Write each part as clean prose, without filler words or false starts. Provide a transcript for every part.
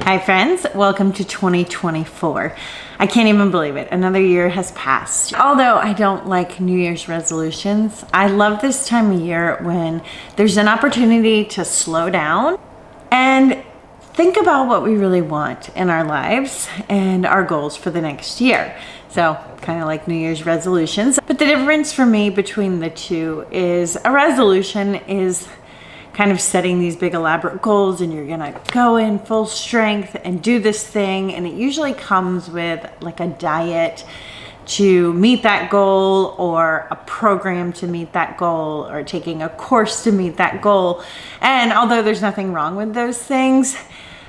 Hi friends, welcome to 2024. I can't even believe it. Another year has passed. Although I don't like New Year's resolutions, I love this time of year when there's an opportunity to slow down and think about what we really want in our lives and our goals for the next year. So kind of like New Year's resolutions. But the difference for me between the two is a resolution is kind of setting these big elaborate goals and you're gonna go in full strength and do this thing, and it usually comes with like a diet to meet that goal or a program to meet that goal or taking a course to meet that goal. And although there's nothing wrong with those things,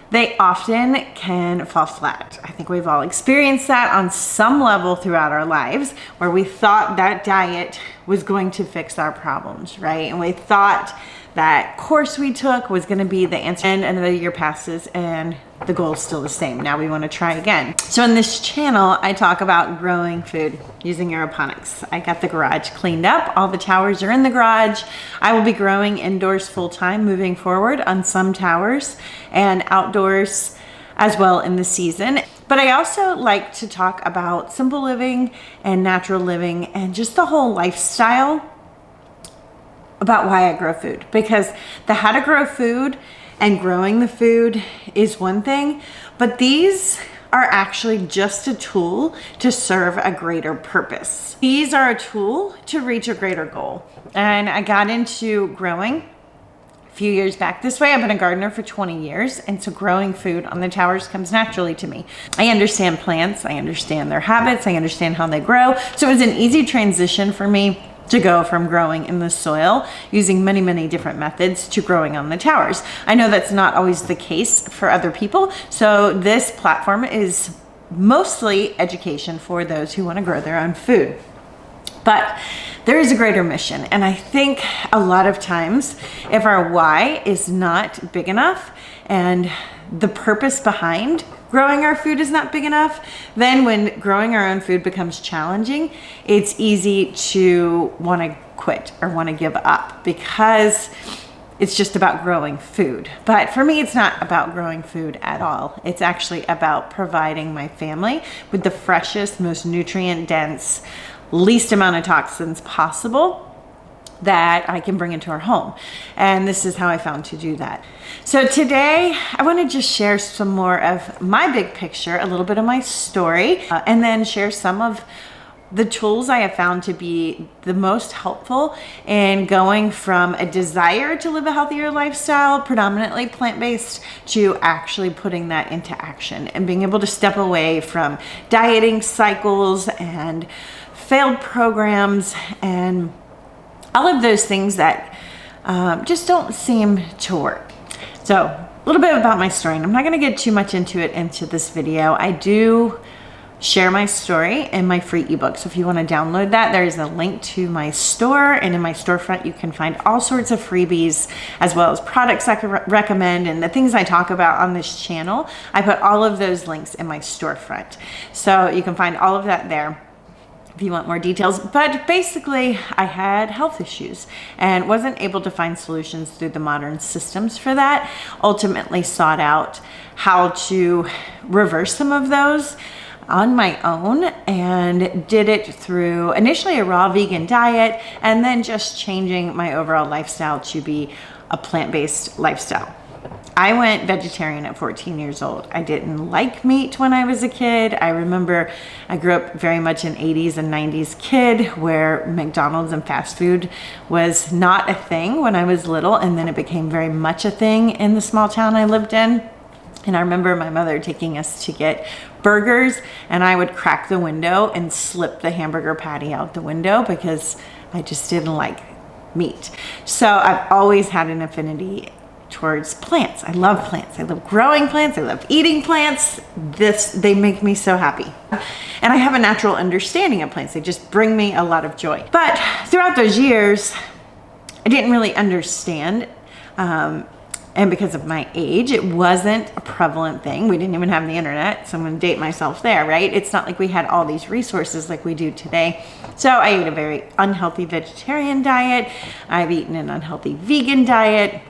they often can fall flat. I think we've all experienced that on some level throughout our lives where we thought that diet was going to fix our problems, right? And we thought that course we took was going to be the answer, and another year passes and the goal is still the same. Now we want to try again. So in this channel, I talk about growing food using aeroponics. I got the garage cleaned up. All the towers are in the garage. I will be growing indoors full time moving forward on some towers and outdoors as well in the season. But I also like to talk about simple living and natural living and just the whole lifestyle about why I grow food, because the how to grow food and growing the food is one thing, but these are actually just a tool to serve a greater purpose. These are a tool to reach a greater goal. And I got into growing a few years back this way. I've been a gardener for 20 years, and so growing food on the towers comes naturally to me. I understand plants, I understand their habits, I understand how they grow, so it was an easy transition for me to go from growing in the soil using many different methods to growing on the towers. I know that's not always the case for other people, so this platform is mostly education for those who want to grow their own food. But there is a greater mission, and I think a lot of times if our why is not big enough and the purpose behind growing our food is not big enough, then when growing our own food becomes challenging, it's easy to want to quit or want to give up because it's just about growing food. But for me, it's not about growing food at all. It's actually about providing my family with the freshest, most nutrient dense, least amount of toxins possible that I can bring into our home. And this is how I found to do that. So today I want to just share some more of my big picture, a little bit of my story, and then share some of the tools I have found to be the most helpful in going from a desire to live a healthier lifestyle, predominantly plant-based, to actually putting that into action and being able to step away from dieting cycles and failed programs and all of those things that just don't seem to work. So a little bit about my story, and I'm not going to get too much into this video. I do share my story in my free ebook. So if you want to download that, there is a link to my store, and in my storefront you can find all sorts of freebies as well as products I can recommend and the things I talk about on this channel. I put all of those links in my storefront. So you can find all of that there if you want more details. But basically I had health issues and wasn't able to find solutions through the modern systems for that. Ultimately sought out how to reverse some of those on my own, and did it through initially a raw vegan diet and then just changing my overall lifestyle to be a plant-based lifestyle. I went vegetarian at 14 years old. I didn't like meat when I was a kid. I remember I grew up very much an 80s and 90s kid where McDonald's and fast food was not a thing when I was little, and then it became very much a thing in the small town I lived in. And I remember my mother taking us to get burgers, and I would crack the window and slip the hamburger patty out the window because I just didn't like meat. So I've always had an affinity towards plants. I love plants. I love growing plants. I love eating plants. They make me so happy. And I have a natural understanding of plants. They just bring me a lot of joy. But throughout those years, I didn't really understand. And because of my age, it wasn't a prevalent thing. We didn't even have the internet, so I'm gonna date myself there, right? It's not like we had all these resources like we do today. So I ate a very unhealthy vegetarian diet. I've eaten an unhealthy vegan diet.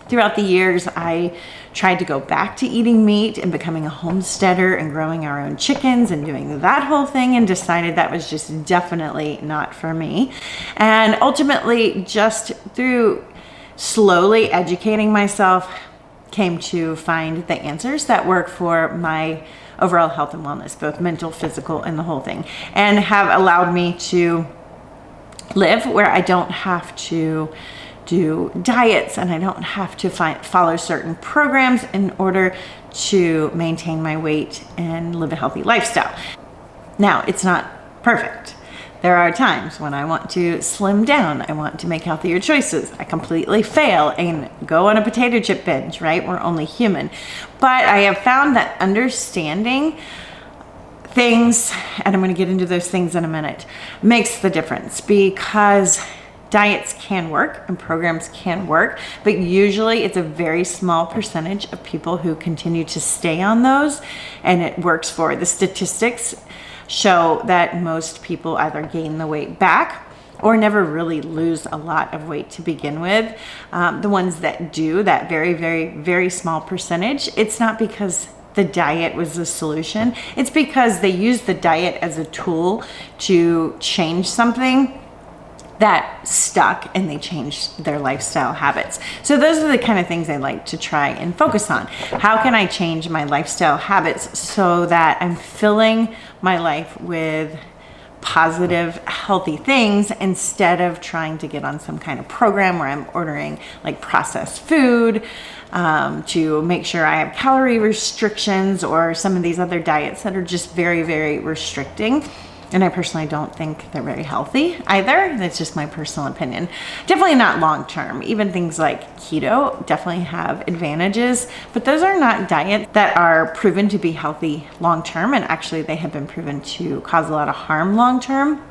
Throughout the years, I tried to go back to eating meat and becoming a homesteader and growing our own chickens and doing that whole thing, and decided that was just definitely not for me. And ultimately, just through slowly educating myself, came to find the answers that work for my overall health and wellness, both mental, physical, and the whole thing, and have allowed me to live where I don't have to do diets and I don't have to follow certain programs in order to maintain my weight and live a healthy lifestyle. Now, it's not perfect. There are times when I want to slim down, I want to make healthier choices. I completely fail and go on a potato chip binge, right? We're only human. But I have found that understanding things, and I'm going to get into those things in a minute, makes the difference, because diets can work and programs can work, but usually it's a very small percentage of people who continue to stay on those and it works for. The statistics show that most people either gain the weight back or never really lose a lot of weight to begin with. The ones that do, that very, very, very small percentage, it's not because the diet was the solution. It's because they use the diet as a tool to change something that stuck, and they changed their lifestyle habits. So those are the kind of things I like to try and focus on. How can I change my lifestyle habits so that I'm filling my life with positive, healthy things instead of trying to get on some kind of program where I'm ordering like processed food to make sure I have calorie restrictions, or some of these other diets that are just very, very restricting. And I personally don't think they're very healthy either. That's just my personal opinion. Definitely not long-term. Even things like keto definitely have advantages, but those are not diets that are proven to be healthy long-term. And actually they have been proven to cause a lot of harm long-term,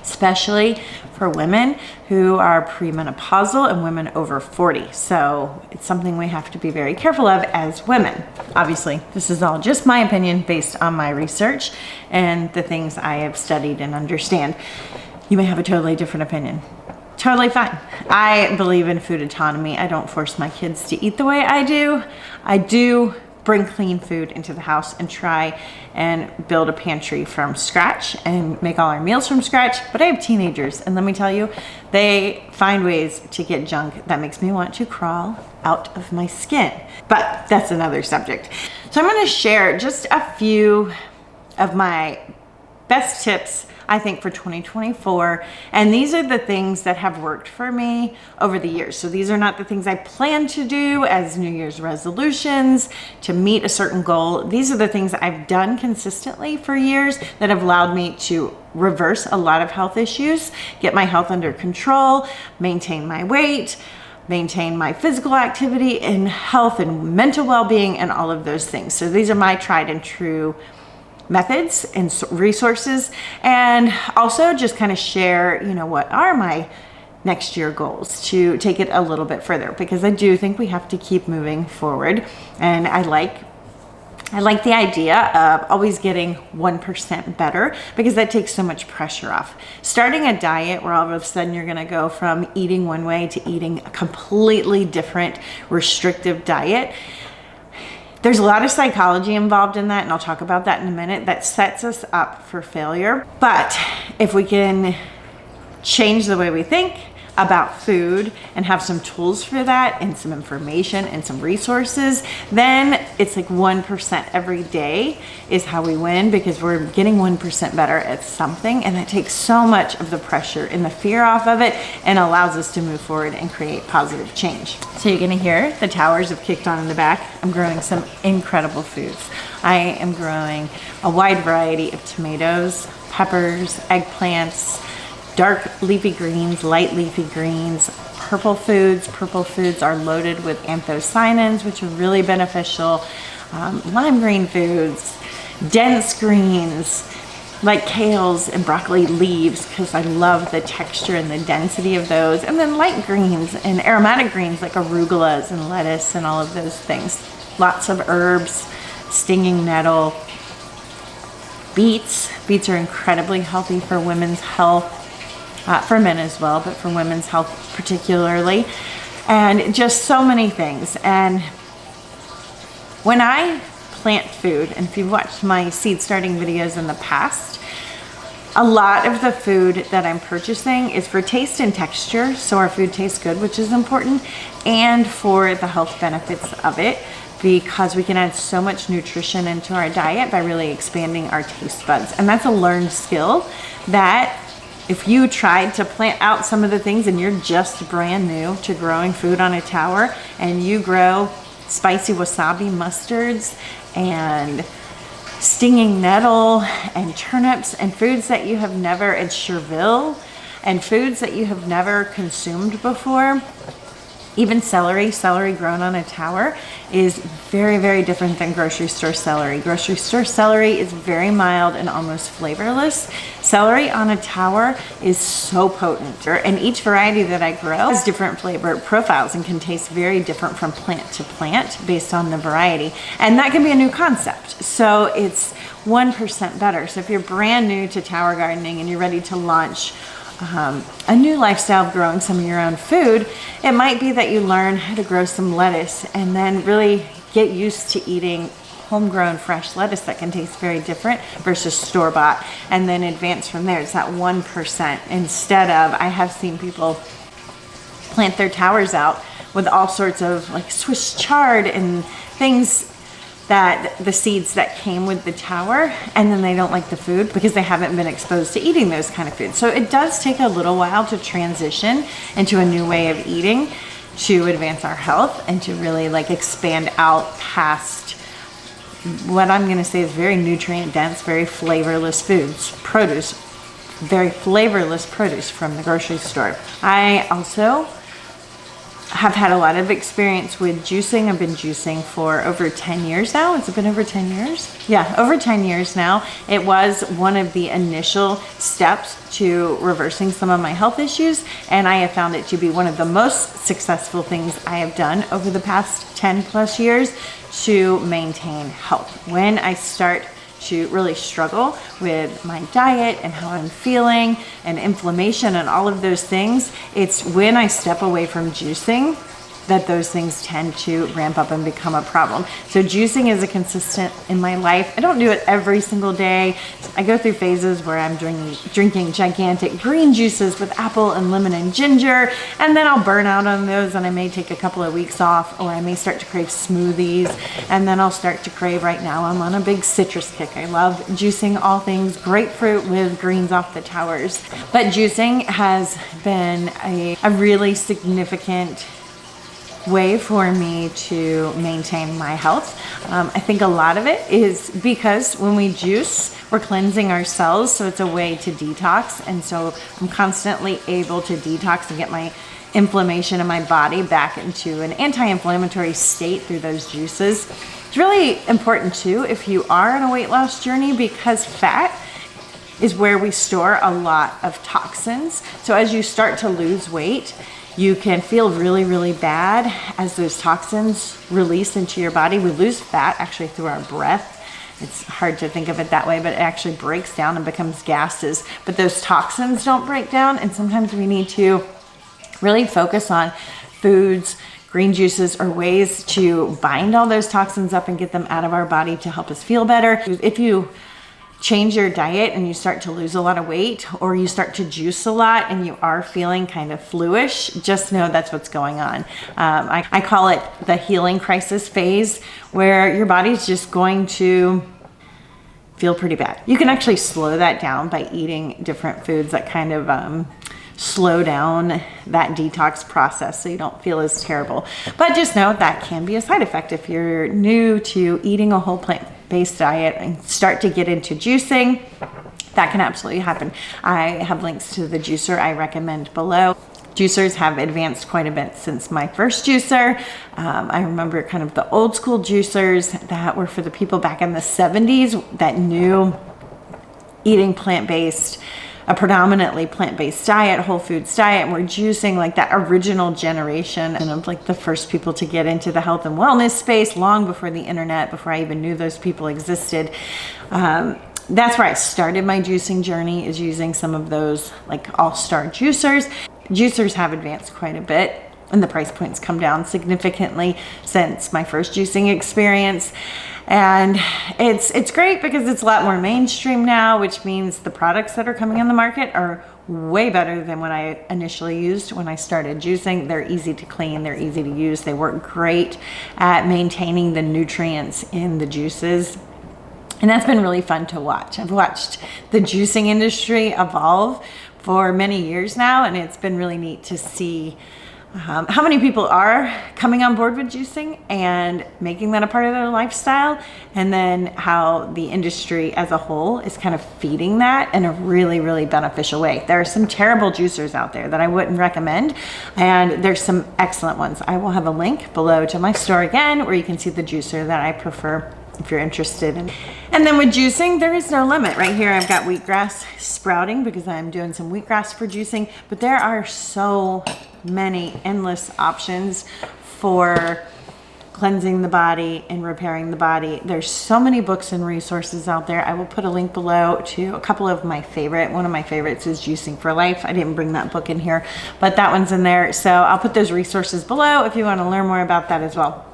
especially for women who are premenopausal and women over 40. So it's something we have to be very careful of as women. Obviously, this is all just my opinion based on my research and the things I have studied and understand. You may have a totally different opinion. Totally fine. I believe in food autonomy. I don't force my kids to eat the way I do. I do bring clean food into the house and try and build a pantry from scratch and make all our meals from scratch. But I have teenagers, and let me tell you, they find ways to get junk that makes me want to crawl out of my skin. But that's another subject. So I'm going to share just a few of my best tips, I think, for 2024. And these are the things that have worked for me over the years. So these are not the things I plan to do as New Year's resolutions to meet a certain goal. These are the things I've done consistently for years that have allowed me to reverse a lot of health issues, get my health under control, maintain my weight, maintain my physical activity and health and mental well-being and all of those things. So these are my tried and true methods and resources, and also just kind of share, what are my next year goals to take it a little bit further, because I do think we have to keep moving forward. And I like the idea of always getting 1% better, because that takes so much pressure off. Starting a diet where all of a sudden you're going to go from eating one way to eating a completely different restrictive diet, there's a lot of psychology involved in that, and I'll talk about that in a minute, that sets us up for failure. But if we can change the way we think about food and have some tools for that and some information and some resources, then it's like 1% every day is how we win, because we're getting 1% better at something, and that takes so much of the pressure and the fear off of it and allows us to move forward and create positive change. So you're gonna hear the towers have kicked on in the back. I'm growing some incredible foods. I am growing a wide variety of tomatoes, peppers, eggplants, dark leafy greens, light leafy greens, purple foods. Purple foods are loaded with anthocyanins, which are really beneficial. Lime green foods, dense greens, like kales and broccoli leaves, because I love the texture and the density of those. And then light greens and aromatic greens like arugulas and lettuce and all of those things. Lots of herbs, stinging nettle, beets. Beets are incredibly healthy for women's health. For men as well, but for women's health particularly. and just so many things. And when I plant food, and if you've watched my seed starting videos in the past, a lot of the food that I'm purchasing is for taste and texture, so our food tastes good, which is important, and for the health benefits of it, because we can add so much nutrition into our diet by really expanding our taste buds. And that's a learned skill that if you tried to plant out some of the things and you're just brand new to growing food on a tower, and you grow spicy wasabi mustards and stinging nettle and turnips and foods that you have never, and chervil, and foods that you have never consumed before. Even celery grown on a tower is very, very different than grocery store celery. Grocery store celery is very mild and almost flavorless. Celery on a tower is so potent. And each variety that I grow has different flavor profiles and can taste very different from plant to plant based on the variety. And that can be a new concept. So it's 1% better. So if you're brand new to tower gardening and you're ready to launch a new lifestyle of growing some of your own food, it might be that you learn how to grow some lettuce and then really get used to eating homegrown fresh lettuce that can taste very different versus store-bought, and then advance from there. It's that 1% instead of, I have seen people plant their towers out with all sorts of like Swiss chard and things, that the seeds that came with the tower, and then they don't like the food because they haven't been exposed to eating those kind of foods. So it does take a little while to transition into a new way of eating to advance our health and to really like expand out past what I'm gonna say is very nutrient dense, very flavorless foods, produce, very flavorless produce from the grocery store. I also have had a lot of experience with juicing. I've been juicing for over 10 years now. Has it been over 10 years? Yeah, over 10 years now. It was one of the initial steps to reversing some of my health issues, and I have found it to be one of the most successful things I have done over the past 10 plus years to maintain health. When I start to really struggle with my diet and how I'm feeling and inflammation and all of those things, it's when I step away from juicing that those things tend to ramp up and become a problem. So juicing is a consistent in my life. I don't do it every single day. I go through phases where I'm drinking gigantic green juices with apple and lemon and ginger, and then I'll burn out on those and I may take a couple of weeks off, or I may start to crave smoothies, and then I'll start to crave, right now I'm on a big citrus kick. I love juicing all things grapefruit with greens off the towers. But juicing has been a really significant way for me to maintain my health. I think a lot of it is because when we juice, we're cleansing our cells, so it's a way to detox. And so I'm constantly able to detox and get my inflammation in my body back into an anti-inflammatory state through those juices. It's really important too if you are on a weight loss journey, because fat is where we store a lot of toxins. So as you start to lose weight, you can feel really, really bad as those toxins release into your body. We lose fat actually through our breath. It's hard to think of it that way, but it actually breaks down and becomes gases. But those toxins don't break down, and sometimes we need to really focus on foods, green juices, or ways to bind all those toxins up and get them out of our body to help us feel better. If you change your diet and you start to lose a lot of weight, or you start to juice a lot and you are feeling kind of fluish, just know that's what's going on. I call it the healing crisis phase, where your body's just going to feel pretty bad. You can actually slow that down by eating different foods that kind of slow down that detox process so you don't feel as terrible. But just know that can be a side effect if you're new to eating a whole plant-based diet and start to get into juicing. That can absolutely happen. I have links to the juicer I recommend below. Juicers have advanced quite a bit since my first juicer. I remember kind of the old school juicers that were for the people back in the 70s that knew eating plant-based, a predominantly plant-based diet, whole foods diet, and we're juicing like that original generation and of like the first people to get into the health and wellness space long before the internet, before I even knew those people existed. That's where I started my juicing journey, is using some of those like all-star juicers. Juicers have advanced quite a bit and the price points come down significantly since my first juicing experience. And it's great because it's a lot more mainstream now, which means the products that are coming on the market are way better than what I initially used when I started juicing. They're easy to clean, they're easy to use, they work great at maintaining the nutrients in the juices. And that's been really fun to watch. I've watched the juicing industry evolve for many years now, and it's been really neat to see how many people are coming on board with juicing and making that a part of their lifestyle, and then how the industry as a whole is kind of feeding that in a really, really beneficial way. There are some terrible juicers out there that I wouldn't recommend, and there's some excellent ones. I will have a link below to my store again where you can see the juicer that I prefer if you're interested in. And then with juicing, there is no limit. Right here I've got wheatgrass sprouting because I'm doing some wheatgrass for juicing, but there are so many endless options for cleansing the body and repairing the body. There's so many books and resources out there. I will put a link below to a couple of my favorite. One of my favorites is Juicing for Life. I didn't bring that book in here, but that one's in there. So I'll put those resources below if you want to learn more about that as well.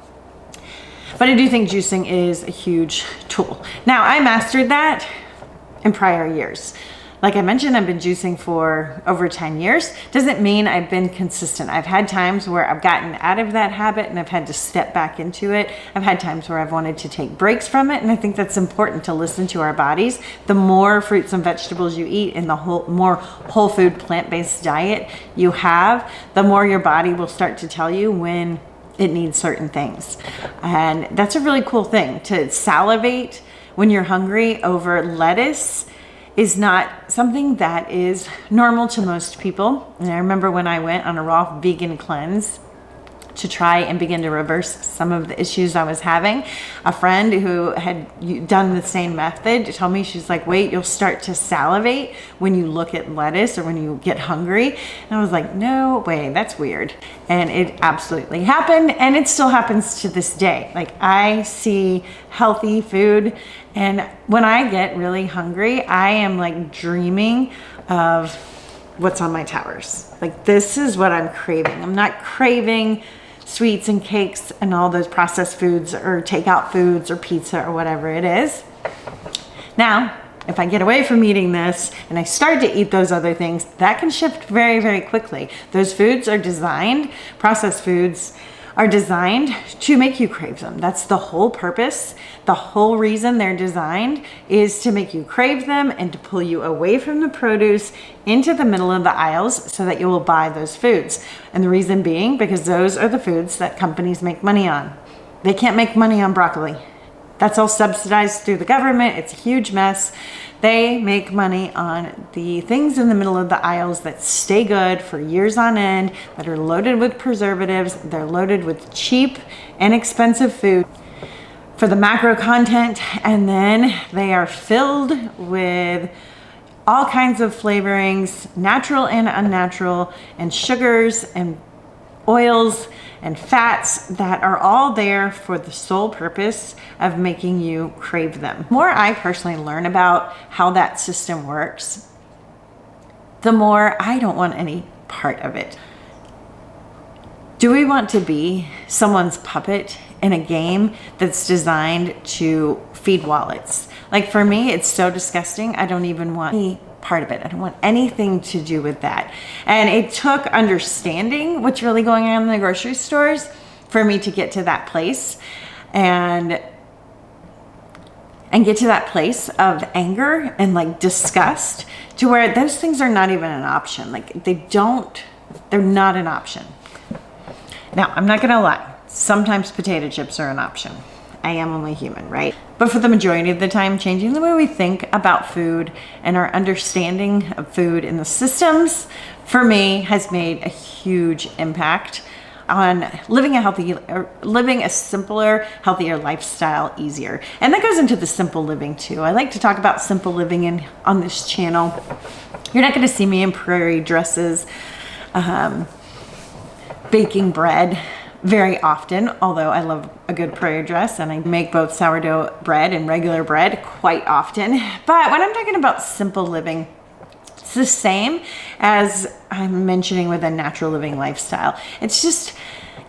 But I do think juicing is a huge tool. Now, I mastered that in prior years. Like I mentioned, I've been juicing for over 10 years. Doesn't mean I've been consistent. I've had times where I've gotten out of that habit and I've had to step back into it. I've had times where I've wanted to take breaks from it, and I think that's important to listen to our bodies. The more fruits and vegetables you eat and the more whole food plant-based diet you have, the more your body will start to tell you when it needs certain things. And that's a really cool thing. To salivate when you're hungry over lettuce is not something that is normal to most people. And I remember when I went on a raw vegan cleanse to try and begin to reverse some of the issues I was having, a friend who had done the same method told me, she's like, wait, you'll start to salivate when you look at lettuce or when you get hungry. And I was like, no way, that's weird. And it absolutely happened, and it still happens to this day. Like, I see healthy food, and when I get really hungry, I am like dreaming of what's on my towers. Like, this is what I'm craving. I'm not craving sweets and cakes and all those processed foods or takeout foods or pizza or whatever it is. Now, if I get away from eating this and I start to eat those other things, that can shift very, very quickly. Those foods are designed, processed foods are designed to make you crave them. That's the whole purpose. The whole reason they're designed is to make you crave them and to pull you away from the produce into the middle of the aisles so that you will buy those foods. And the reason being because those are the foods that companies make money on. They can't make money on broccoli. That's all subsidized through the government. It's a huge mess. They make money on the things in the middle of the aisles that stay good for years on end, that are loaded with preservatives. They're loaded with cheap and expensive food for the macro content, and then they are filled with all kinds of flavorings, natural and unnatural, and sugars and oils and fats that are all there for the sole purpose of making you crave them. The more I personally learn about how that system works, the more I don't want any part of it. Do we want to be someone's puppet in a game that's designed to feed wallets? Like, for me, it's so disgusting. I don't even want any part of it. I don't want anything to do with that. And it took understanding what's really going on in the grocery stores for me to get to that place and get to that place of anger and like disgust, to where those things are not even an option. Like, they're not an option. Now, I'm not gonna lie. Sometimes potato chips are an option. I am only human, right? But for the majority of the time, changing the way we think about food and our understanding of food and the systems, for me, has made a huge impact on living a simpler, healthier lifestyle easier. And that goes into the simple living too. I like to talk about simple living on this channel. You're not gonna see me in prairie dresses, baking bread very often, although I love a good prairie dress, and I make both sourdough bread and regular bread quite often. But when I'm talking about simple living, the same as I'm mentioning with a natural living lifestyle. It's just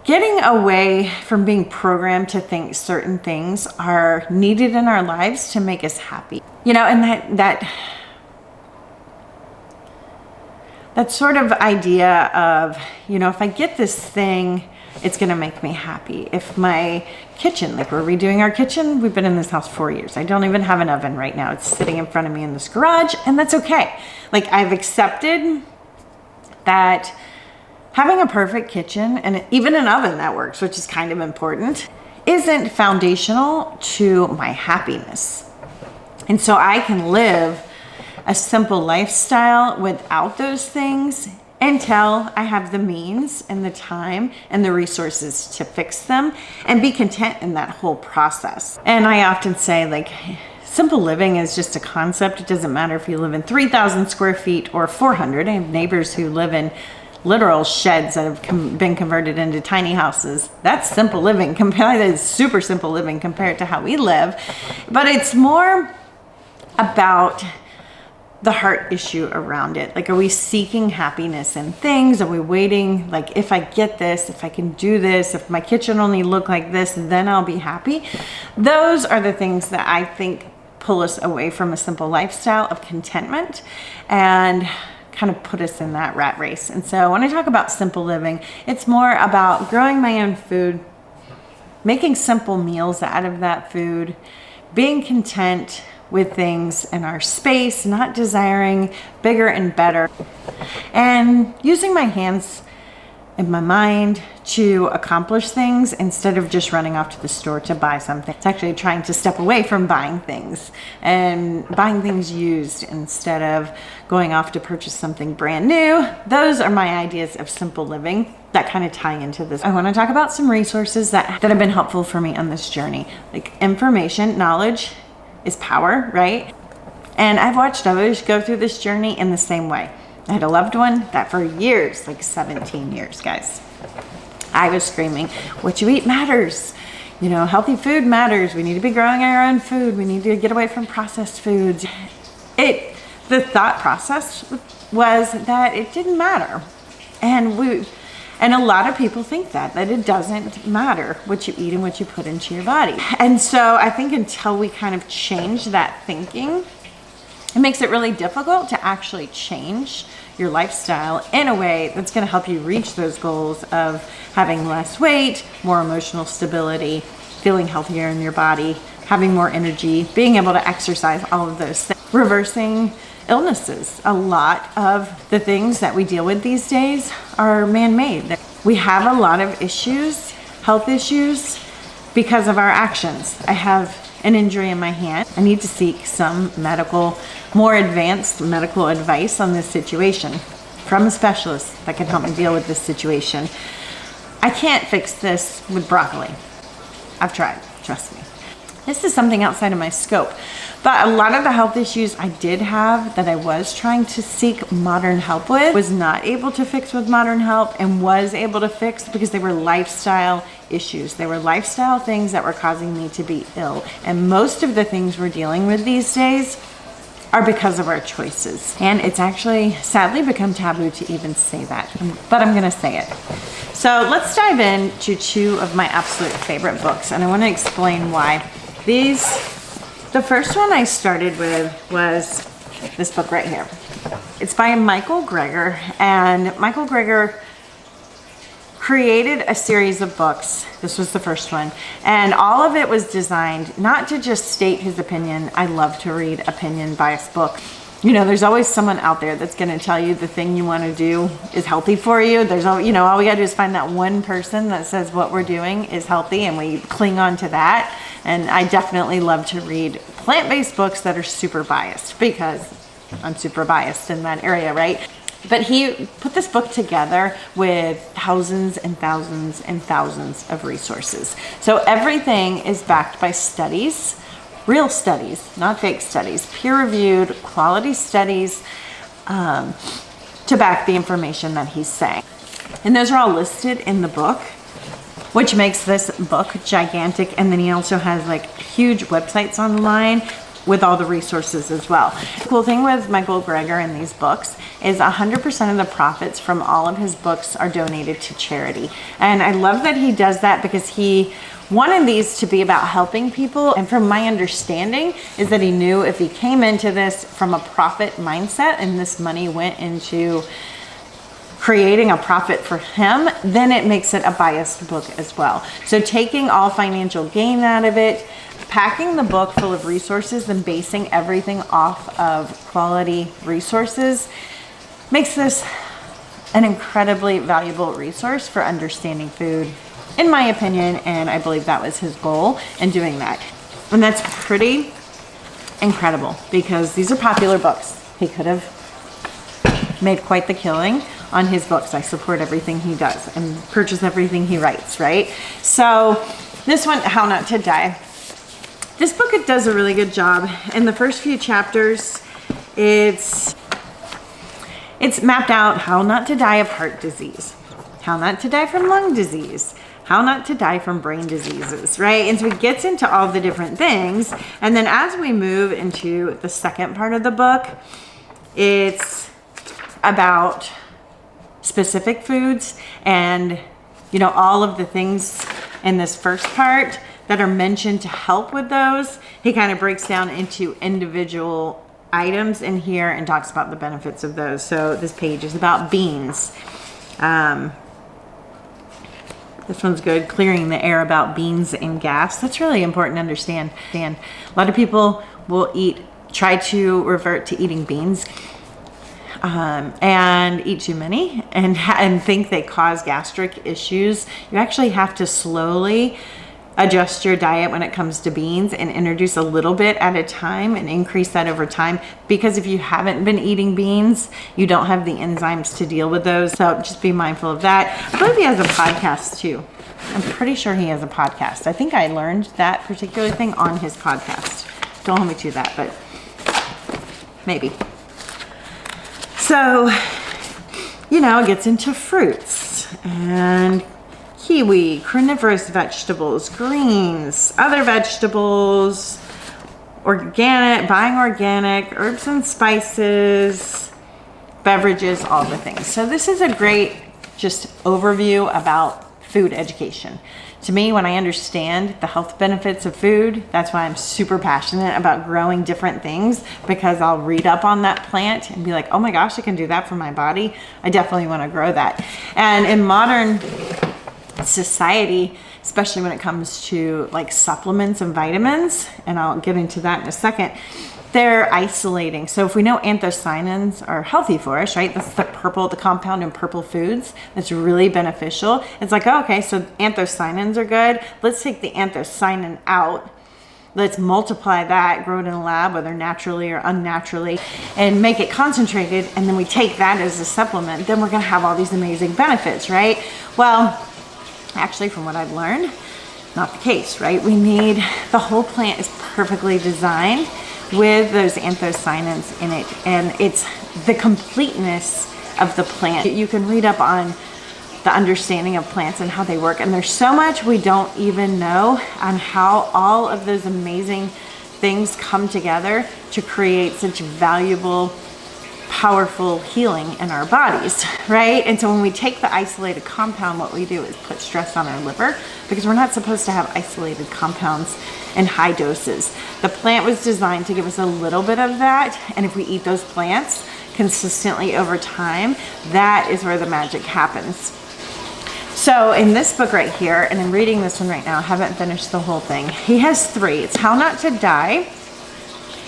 getting away from being programmed to think certain things are needed in our lives to make us happy. You know, and that sort of idea of, you know, if I get this thing, it's gonna make me happy. If my kitchen, like we're redoing our kitchen, we've been in this house 4 years. I don't even have an oven right now. It's sitting in front of me in this garage, and that's okay. Like, I've accepted that having a perfect kitchen and even an oven that works, which is kind of important, isn't foundational to my happiness. And so I can live a simple lifestyle without those things until I have the means and the time and the resources to fix them and be content in that whole process. And I often say, like, simple living is just a concept. It doesn't matter if you live in 3,000 square feet or 400. I have neighbors who live in literal sheds that have been converted into tiny houses. That's simple living. That is super simple living compared to how we live. But it's more about the heart issue around it. Like, are we seeking happiness in things? Are we waiting, like, if I get this, if I can do this, if my kitchen only look like this, then I'll be happy? Those are the things that I think pull us away from a simple lifestyle of contentment and kind of put us in that rat race. And so when I talk about simple living, it's more about growing my own food, making simple meals out of that food, being content with things in our space, not desiring bigger and better, and using my hands and my mind to accomplish things instead of just running off to the store to buy something. It's actually trying to step away from buying things and buying things used instead of going off to purchase something brand new. Those are my ideas of simple living that kind of tie into this. I want to talk about some resources that have been helpful for me on this journey. Like, information, knowledge is power, right? And I've watched others go through this journey in the same way. I had a loved one that for years, like 17 years, guys, I was screaming, what you eat matters. You know, healthy food matters. We need to be growing our own food. We need to get away from processed foods. The thought process was that it didn't matter. And a lot of people think that it doesn't matter what you eat and what you put into your body. And so I think until we kind of change that thinking, it makes it really difficult to actually change your lifestyle in a way that's going to help you reach those goals of having less weight, more emotional stability, feeling healthier in your body, having more energy, being able to exercise, all of those things. Reversing illnesses. A lot of the things that we deal with these days are man-made. We have a lot of issues, health issues, because of our actions. I have an injury in my hand. I need to seek some more advanced medical advice on this situation from a specialist that can help me deal with this situation. I can't fix this with broccoli. I've tried, trust me. This is something outside of my scope. But a lot of the health issues I did have that I was trying to seek modern help with was not able to fix with modern help, and was able to fix because they were lifestyle issues. They were lifestyle things that were causing me to be ill. And most of the things we're dealing with these days are because of our choices. And it's actually sadly become taboo to even say that, but I'm gonna say it. So let's dive into two of my absolute favorite books, and I wanna explain why. The first one I started with was this book right here. It's by Michael Greger, and Michael Greger created a series of books. This was the first one, and all of it was designed not to just state his opinion. I love to read opinion-biased books. You know, there's always someone out there that's going to tell you the thing you want to do is healthy for you. All we got to do is find that one person that says what we're doing is healthy, and we cling on to that. And I definitely love to read plant-based books that are super biased, because I'm super biased in that area, right? But he put this book together with thousands and thousands and thousands of resources. So everything is backed by studies, real studies, not fake studies, peer-reviewed quality studies to back the information that he's saying. And those are all listed in the book, which makes this book gigantic. And then he also has like huge websites online with all the resources as well. The cool thing with Michael Greger in these books is 100% of the profits from all of his books are donated to charity. And I love that he does that because he wanted these to be about helping people. And from my understanding is that he knew if he came into this from a profit mindset and this money went into creating a profit for him, then it makes it a biased book as well. So taking all financial gain out of it, packing the book full of resources and basing everything off of quality resources makes this an incredibly valuable resource for understanding food, in my opinion, and I believe that was his goal in doing that. And that's pretty incredible because these are popular books. He could have made quite the killing on his books. I support everything he does and purchase everything he writes, right? So this one, How Not to Die. This book, it does a really good job. In the first few chapters, it's mapped out how not to die of heart disease, how not to die from lung disease, how not to die from brain diseases, right? And so it gets into all the different things. And then as we move into the second part of the book, it's about specific foods and, you know, all of the things in this first part that are mentioned to help with those. He kind of breaks down into individual items in here and talks about the benefits of those. So this page is about beans. This one's good, clearing the air about beans and gas. That's really important to understand. A lot of people will try to revert to eating beans and eat too many and think they cause gastric issues. You actually have to slowly adjust your diet when it comes to beans and introduce a little bit at a time and increase that over time, because if you haven't been eating beans, you don't have the enzymes to deal with those. So just be mindful of that. I believe he has a podcast too. I'm pretty sure he has a podcast. I think I learned that particular thing on his podcast. Don't hold me to that, but maybe. So, you know, it gets into fruits and kiwi, carnivorous vegetables, greens, other vegetables, organic, buying organic, herbs and spices, beverages, all the things. So this is a great just overview about food education. To me, when I understand the health benefits of food, that's why I'm super passionate about growing different things, because I'll read up on that plant and be like, oh my gosh, I can do that for my body. I definitely want to grow that. And in modern society, especially when it comes to like supplements and vitamins, and I'll get into that in a second, they're isolating. So if we know anthocyanins are healthy for us, right? That's the compound in purple foods that's really beneficial. It's like, oh, okay, so anthocyanins are good. Let's take the anthocyanin out. Let's multiply that, grow it in a lab, whether naturally or unnaturally, and make it concentrated. And then we take that as a supplement. Then we're going to have all these amazing benefits, right? Well, actually, from what I've learned, not the case, right? We need, the whole plant is perfectly designed with those anthocyanins in it, and it's the completeness of the plant. You can read up on the understanding of plants and how they work, and there's so much we don't even know on how all of those amazing things come together to create such valuable, powerful healing in our bodies, right? And so when we take the isolated compound, what we do is put stress on our liver, because we're not supposed to have isolated compounds in high doses. The plant was designed to give us a little bit of that, and if we eat those plants consistently over time, that is where the magic happens. So in this book right here, and I'm reading this one right now, I haven't finished the whole thing. He has 3. It's How Not to Die,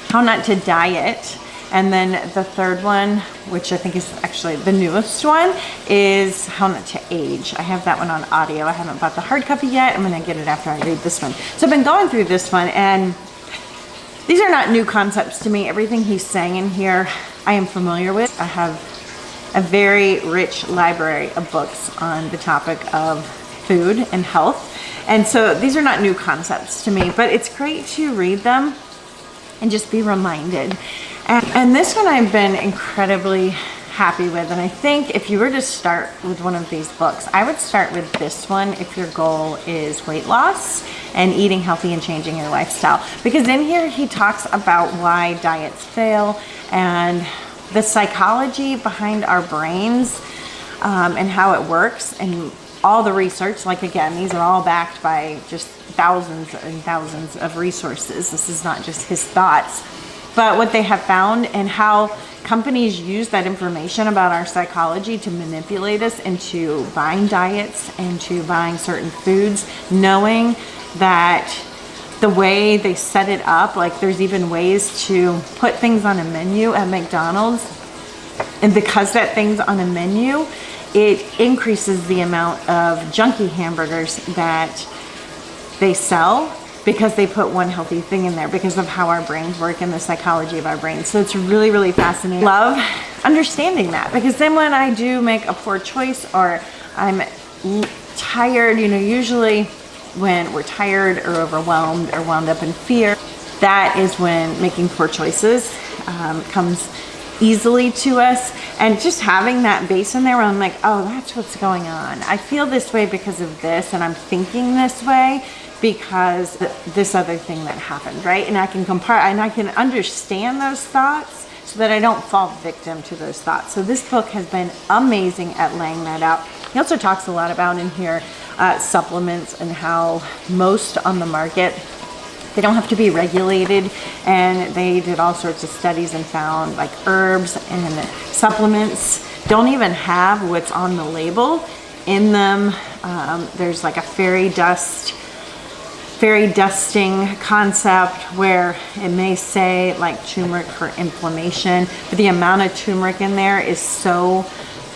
How Not to Diet, and then the third one, which I think is actually the newest one, is How Not to Age. I have that one on audio. I haven't bought the hard copy yet. I'm gonna get it after I read this one. So I've been going through this one, and these are not new concepts to me. Everything he's saying in here, I am familiar with. I have a very rich library of books on the topic of food and health. And so these are not new concepts to me, but it's great to read them and just be reminded. And this one I've been incredibly happy with. And I think if you were to start with one of these books, I would start with this one if your goal is weight loss and eating healthy and changing your lifestyle. Because in here he talks about why diets fail and the psychology behind our brains, and how it works, and all the research. Like, again, these are all backed by just thousands and thousands of resources. This is not just his thoughts, but what they have found and how companies use that information about our psychology to manipulate us into buying diets, into buying certain foods, knowing that the way they set it up, like there's even ways to put things on a menu at McDonald's, and because that thing's on a menu, it increases the amount of junky hamburgers that they sell, because they put one healthy thing in there, because of how our brains work and the psychology of our brains. So it's really, really fascinating. Love understanding that, because then when I do make a poor choice or I'm tired, you know, usually when we're tired or overwhelmed or wound up in fear, that is when making poor choices comes easily to us. And just having that base in there where I'm like, oh, that's what's going on. I feel this way because of this, and I'm thinking this way because this other thing that happened, right? And I can compare and I can understand those thoughts so that I don't fall victim to those thoughts. So this book has been amazing at laying that out. He also talks a lot about in here supplements and how most on the market, they don't have to be regulated, and they did all sorts of studies and found like herbs and supplements don't even have what's on the label in them. There's like a fairy dusting concept where it may say like turmeric for inflammation, but the amount of turmeric in there is so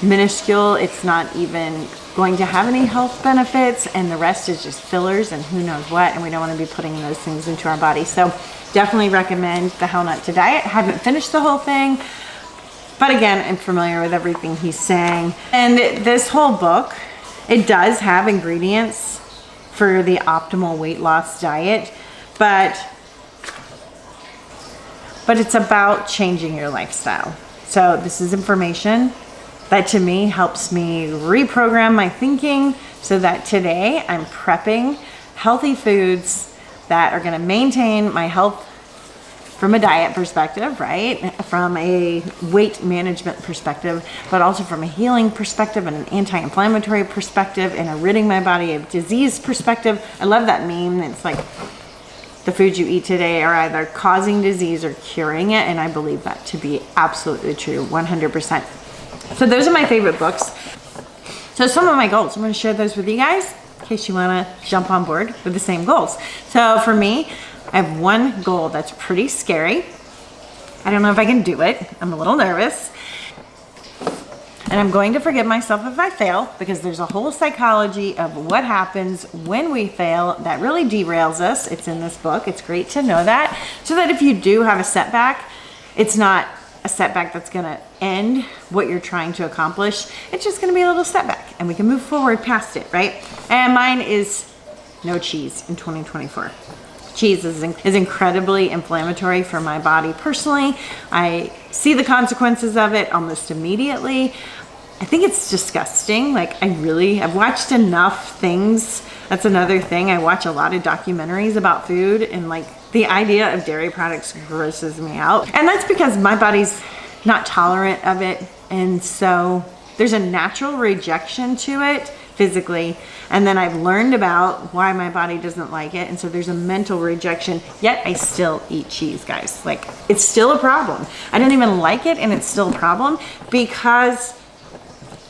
minuscule, it's not even going to have any health benefits, and the rest is just fillers and who knows what, and we don't want to be putting those things into our body. So definitely recommend The How Not to Diet. Haven't finished the whole thing, but again, I'm familiar with everything he's saying. And this whole book, it does have ingredients for the optimal weight loss diet, but it's about changing your lifestyle. So this is information that to me helps me reprogram my thinking so that today I'm prepping healthy foods that are going to maintain my health from a diet perspective, right? From a weight management perspective, but also from a healing perspective and an anti-inflammatory perspective and a ridding my body of disease perspective. I love that meme. It's like the foods you eat today are either causing disease or curing it. And I believe that to be absolutely true, 100%. So those are my favorite books. So some of my goals, I'm going to share those with you guys in case you want to jump on board with the same goals. So for me, I have one goal that's pretty scary. I don't know if I can do it. I'm a little nervous. And I'm going to forgive myself if I fail, because there's a whole psychology of what happens when we fail that really derails us. It's in this book. It's great to know that, so that if you do have a setback, it's not a setback that's going to end what you're trying to accomplish. It's just going to be a little setback, and we can move forward past it, right? And mine is no cheese in 2024. Cheese is incredibly inflammatory for my body personally. I see the consequences of it almost immediately. I think it's disgusting. Like, I've watched enough things. That's another thing. I watch a lot of documentaries about food, and like the idea of dairy products grosses me out. And that's because my body's not tolerant of it. And so there's a natural rejection to it physically. And then I've learned about why my body doesn't like it. And so there's a mental rejection, yet I still eat cheese, guys. Like, it's still a problem. I don't even like it, and it's still a problem because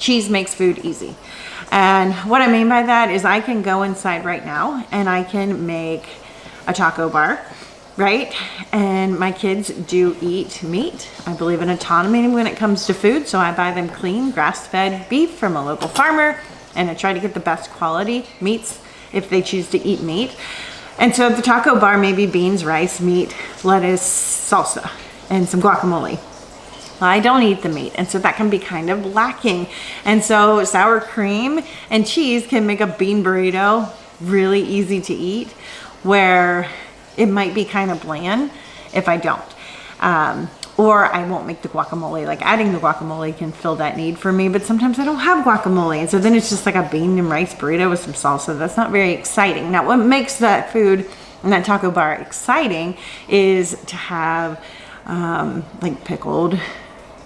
cheese makes food easy. And what I mean by that is I can go inside right now and I can make a taco bar, right? And my kids do eat meat. I believe in autonomy when it comes to food. So I buy them clean, grass-fed beef from a local farmer, and I try to get the best quality meats if they choose to eat meat. And so the taco bar may be beans, rice, meat, lettuce, salsa, and some guacamole. I don't eat the meat, and so that can be kind of lacking. And so sour cream and cheese can make a bean burrito really easy to eat, where it might be kind of bland if I don't. Or I won't make the guacamole. Like adding the guacamole can fill that need for me, but sometimes I don't have guacamole. And so then it's just like a bean and rice burrito with some salsa. That's not very exciting. Now, what makes that food and that taco bar exciting is to have like pickled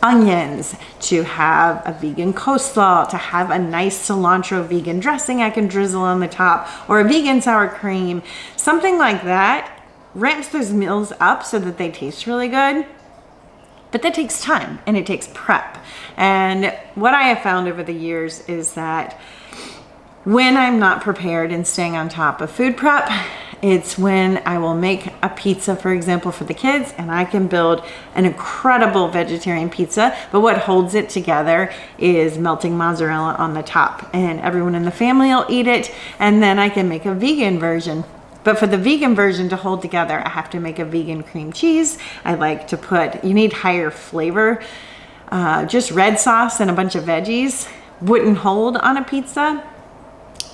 onions, to have a vegan coleslaw, to have a nice cilantro vegan dressing I can drizzle on the top, or a vegan sour cream. Something like that ramps those meals up so that they taste really good. But that takes time and it takes prep. And what I have found over the years is that when I'm not prepared and staying on top of food prep, it's when I will make a pizza, for example, for the kids, and I can build an incredible vegetarian pizza. But what holds it together is melting mozzarella on the top, and everyone in the family will eat it. And then I can make a vegan version. But for the vegan version to hold together, I have to make a vegan cream cheese. I like to put, you need higher flavor. Just red sauce and a bunch of veggies wouldn't hold on a pizza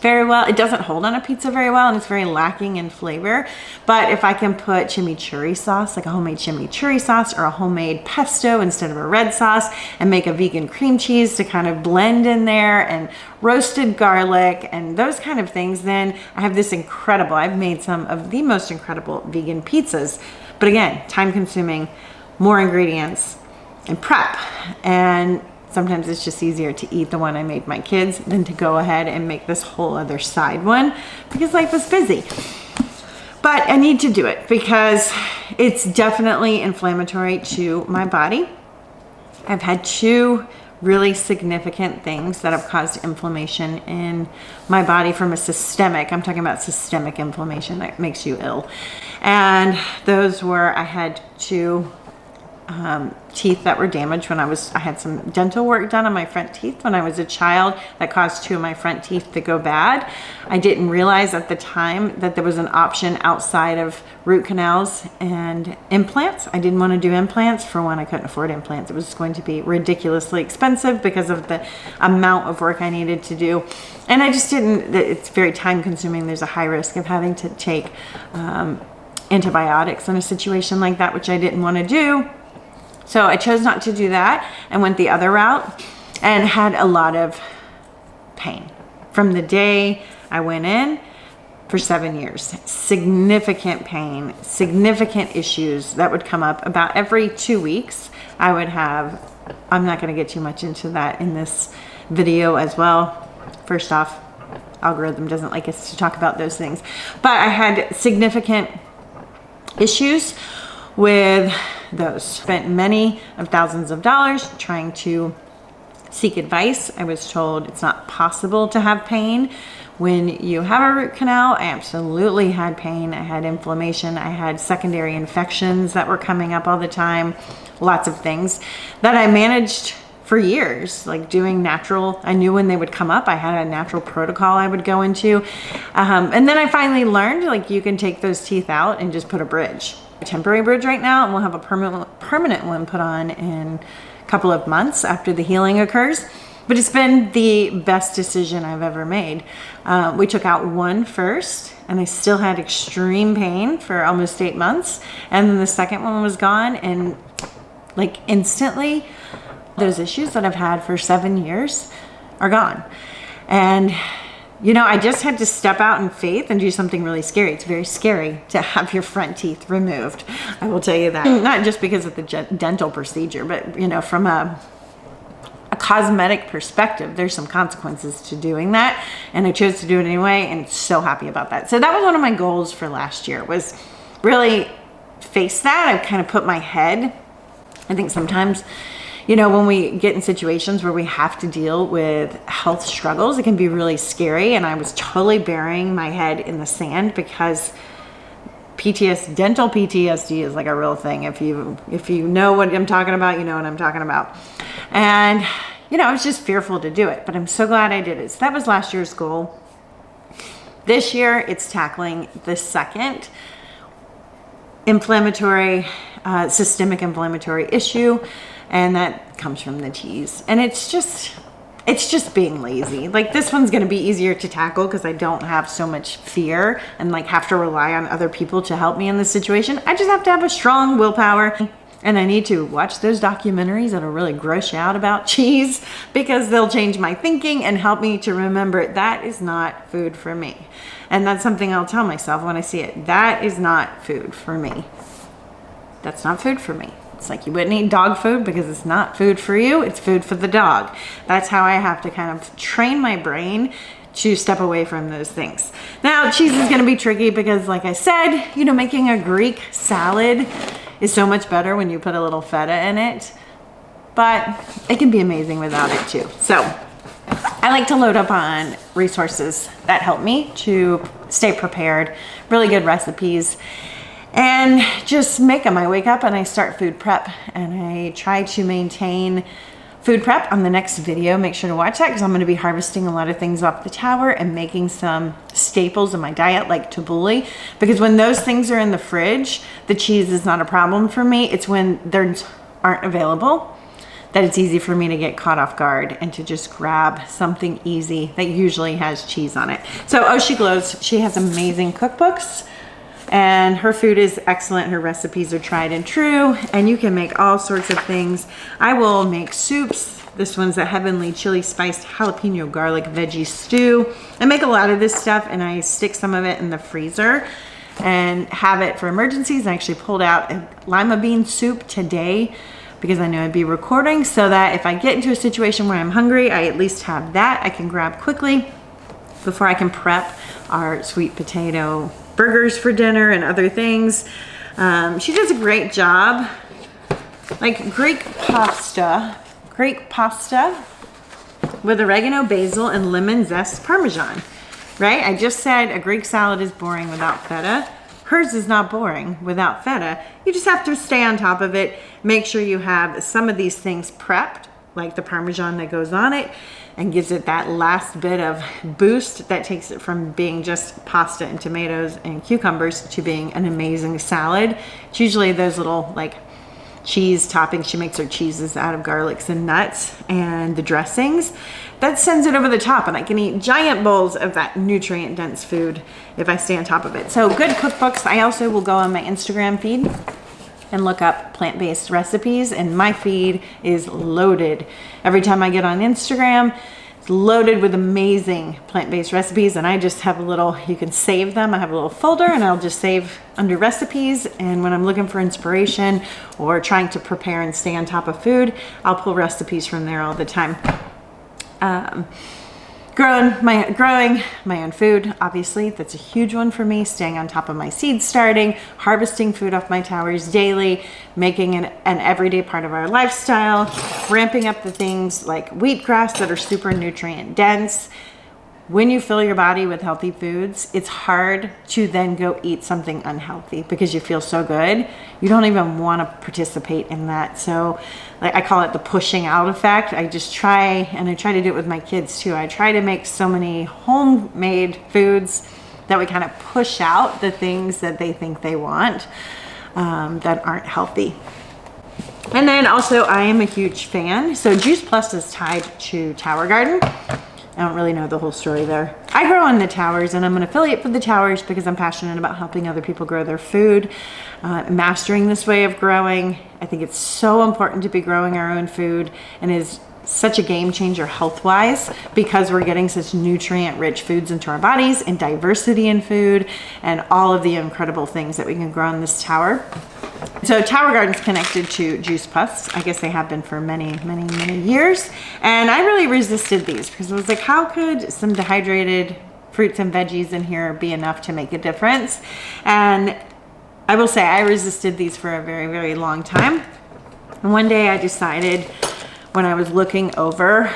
very well. It doesn't hold on a pizza very well, and it's very lacking in flavor. But if I can put chimichurri sauce, like a homemade chimichurri sauce, or a homemade pesto instead of a red sauce, and make a vegan cream cheese to kind of blend in there, and roasted garlic and those kind of things, then I have this incredible, I've made some of the most incredible vegan pizzas. But again, time consuming, more ingredients and prep. And sometimes it's just easier to eat the one I made my kids than to go ahead and make this whole other side one, because life is busy. But I need to do it because it's definitely inflammatory to my body. I've had 2 really significant things that have caused inflammation in my body from a systemic, I'm talking about systemic inflammation that makes you ill. And those were, I had 2 teeth that were damaged when I had some dental work done on my front teeth when I was a child that caused 2 of my front teeth to go bad. I didn't realize at the time that there was an option outside of root canals and implants. I didn't want to do implants. For one, I couldn't afford implants. It was going to be ridiculously expensive because of the amount of work I needed to do. And I just didn't, it's very time consuming. There's a high risk of having to take antibiotics in a situation like that, which I didn't want to do. So I chose not to do that and went the other route, and had a lot of pain from the day I went in for 7 years. Significant pain, significant issues that would come up about every 2 weeks. I would have, I'm not going to get too much into that in this video as well. First off, algorithm doesn't like us to talk about those things. But I had significant issues with those. Spent many of thousands of dollars trying to seek advice. I was told it's not possible to have pain when you have a root canal. I absolutely had pain. I had inflammation. I had secondary infections that were coming up all the time. Lots of things that I managed for years, like doing natural. I knew when they would come up. I had a natural protocol I would go into. And then I finally learned, like, you can take those teeth out and just put a bridge. A temporary bridge right now, and we'll have a permanent one put on in a couple of months after the healing occurs. But it's been the best decision I've ever made. We took out one first, and I still had extreme pain for almost 8 months. And then the second one was gone, and like instantly, those issues that I've had for 7 years are gone. And you know, I just had to step out in faith and do something really scary. It's very scary to have your front teeth removed. I will tell you that. Not just because of the dental procedure, but you know, from a cosmetic perspective, there's some consequences to doing that. And I chose to do it anyway, and so happy about that. So that was one of my goals for last year, was really face that. I kind of put my head, I think sometimes, you know, when we get in situations where we have to deal with health struggles, it can be really scary. And I was totally burying my head in the sand because dental PTSD is like a real thing. If you know what I'm talking about, you know what I'm talking about. And, you know, I was just fearful to do it, but I'm so glad I did it. So that was last year's goal. This year, it's tackling the second systemic inflammatory issue. And that comes from the teas. And it's just being lazy. Like, this one's going to be easier to tackle because I don't have so much fear and like have to rely on other people to help me in this situation. I just have to have a strong willpower And I need to watch those documentaries that'll really gross you out about cheese, because they'll change my thinking and help me to remember that is not food for me. And that's something I'll tell myself when I see it. That is not food for me. That's not food for me. It's like you wouldn't eat dog food because it's not food for you. It's food for the dog. That's how I have to kind of train my brain to step away from those things. Now, cheese is going to be tricky because, like I said, you know, making a Greek salad is so much better when you put a little feta in it, but it can be amazing without it too. So I like to load up on resources that help me to stay prepared, really good recipes, and just make them. I wake up and I start food prep, and I try to maintain food prep on the next video. Make sure to watch that, because I'm going to be harvesting a lot of things off the tower and making some staples in my diet like tabbouleh, because when those things are in the fridge, the cheese is not a problem for me. It's when they aren't available that it's easy for me to get caught off guard and to just grab something easy that usually has cheese on it. So Oh She Glows, she has amazing cookbooks, and her food is excellent. Her recipes are tried and true, and you can make all sorts of things. I will make soups. This one's a heavenly chili spiced jalapeno garlic veggie stew. I make a lot of this stuff, and I stick some of it in the freezer and have it for emergencies. I actually pulled out a lima bean soup today because I knew I'd be recording, so that if I get into a situation where I'm hungry, I at least have that I can grab quickly before I can prep our sweet potato burgers for dinner and other things. She does a great job. Like Greek pasta with oregano, basil, and lemon zest parmesan, right? I just said a Greek salad is boring without feta. Hers is not boring without feta. You just have to stay on top of it. Make sure you have some of these things prepped, like the parmesan that goes on it and gives it that last bit of boost that takes it from being just pasta and tomatoes and cucumbers to being an amazing salad. It's usually those little like cheese toppings. She makes her cheeses out of garlics and nuts and the dressings. That sends it over the top, and I can eat giant bowls of that nutrient dense food if I stay on top of it. So good cookbooks. I also will go on my Instagram feed and look up plant-based recipes, and my feed is loaded. Every time I get on Instagram, it's loaded with amazing plant-based recipes, and I just have a little, you can save them. I have a little folder, and I'll just save under recipes, and when I'm looking for inspiration or trying to prepare and stay on top of food, I'll pull recipes from there all the time. Growing my own food, obviously, that's a huge one for me. Staying on top of my seed starting, harvesting food off my towers daily, making an everyday part of our lifestyle, ramping up the things like wheatgrass that are super nutrient dense. When you fill your body with healthy foods, it's hard to then go eat something unhealthy because you feel so good. You don't even want to participate in that. So like I call it the pushing out effect. I just try, and I try to do it with my kids too. I try to make so many homemade foods that we kind of push out the things that they think they want that aren't healthy. And then also I am a huge fan. So Juice Plus is tied to Tower Garden. I don't really know the whole story there. I grow on the towers, and I'm an affiliate for the towers because I'm passionate about helping other people grow their food, mastering this way of growing. I think it's so important to be growing our own food, and is such a game changer health-wise because we're getting such nutrient-rich foods into our bodies and diversity in food and all of the incredible things that we can grow in this tower. So Tower Garden's connected to Juice Plus. I guess they have been for many, many, many years. And I really resisted these because I was like, how could some dehydrated fruits and veggies in here be enough to make a difference? And I will say I resisted these for a very, very long time. And one day I decided, when I was looking over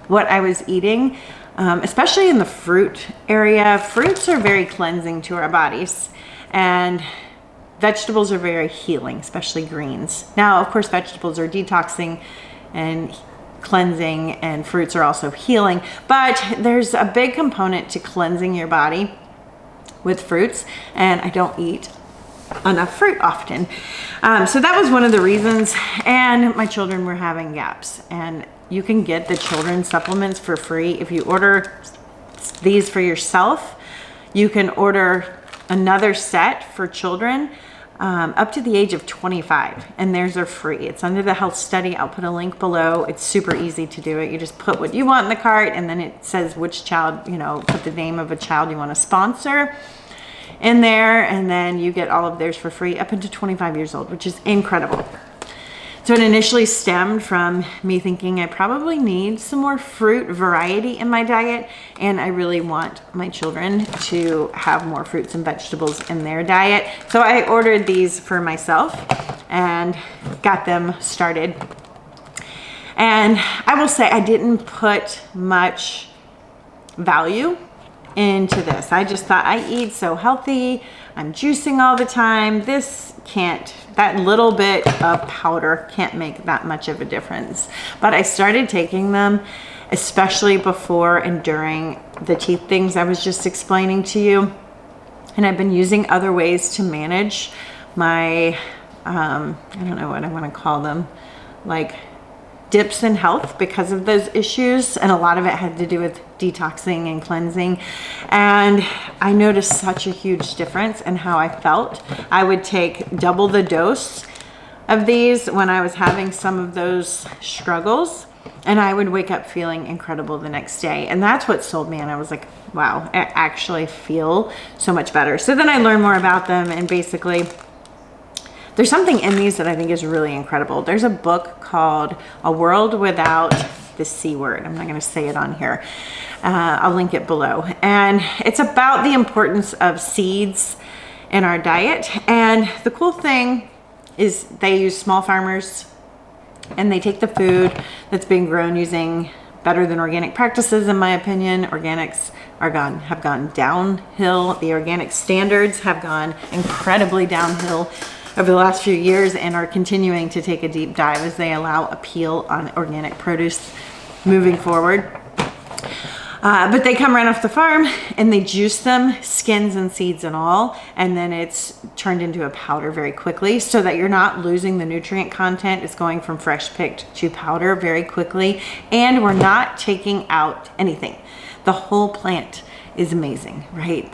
what I was eating, especially in the fruit area, fruits are very cleansing to our bodies. And vegetables are very healing, especially greens. Now, of course, vegetables are detoxing and cleansing, and fruits are also healing, but there's a big component to cleansing your body with fruits, and I don't eat enough fruit often. So that was one of the reasons, and my children were having gaps, and you can get the children's supplements for free. If you order these for yourself, you can order another set for children up to the age of 25, and theirs are free. It's under the health study. I'll put a link below. It's super easy to do it. You just put what you want in the cart, and then it says which child, you know, put the name of a child you want to sponsor in there, and then you get all of theirs for free up into 25 years old, which is incredible. So it initially stemmed from me thinking I probably need some more fruit variety in my diet, and I really want my children to have more fruits and vegetables in their diet. So I ordered these for myself and got them started. And I will say I didn't put much value into this. I just thought, I eat so healthy, I'm juicing all the time, that little bit of powder can't make that much of a difference. But I started taking them, especially before and during the teeth things I was just explaining to you, and I've been using other ways to manage my I don't know what I want to call them, like dips in health because of those issues, and a lot of it had to do with detoxing and cleansing. And I noticed such a huge difference in how I felt. I would take double the dose of these when I was having some of those struggles, and I would wake up feeling incredible the next day. And that's what sold me, and I was like, wow, I actually feel so much better. So then I learned more about them, and basically there's something in these that I think is really incredible. There's a book called A World Without the C Word. I'm not going to say it on here. I'll link it below. And it's about the importance of seeds in our diet. And the cool thing is they use small farmers, and they take the food that's being grown using better than organic practices, in my opinion. Organics have gone downhill. The organic standards have gone incredibly downhill over the last few years, and are continuing to take a deep dive as they allow appeal on organic produce moving forward. But they come right off the farm, and they juice them, skins and seeds and all, and then it's turned into a powder very quickly, so that you're not losing the nutrient content. It's going from fresh picked to powder very quickly, and we're not taking out anything. The whole plant is amazing, right?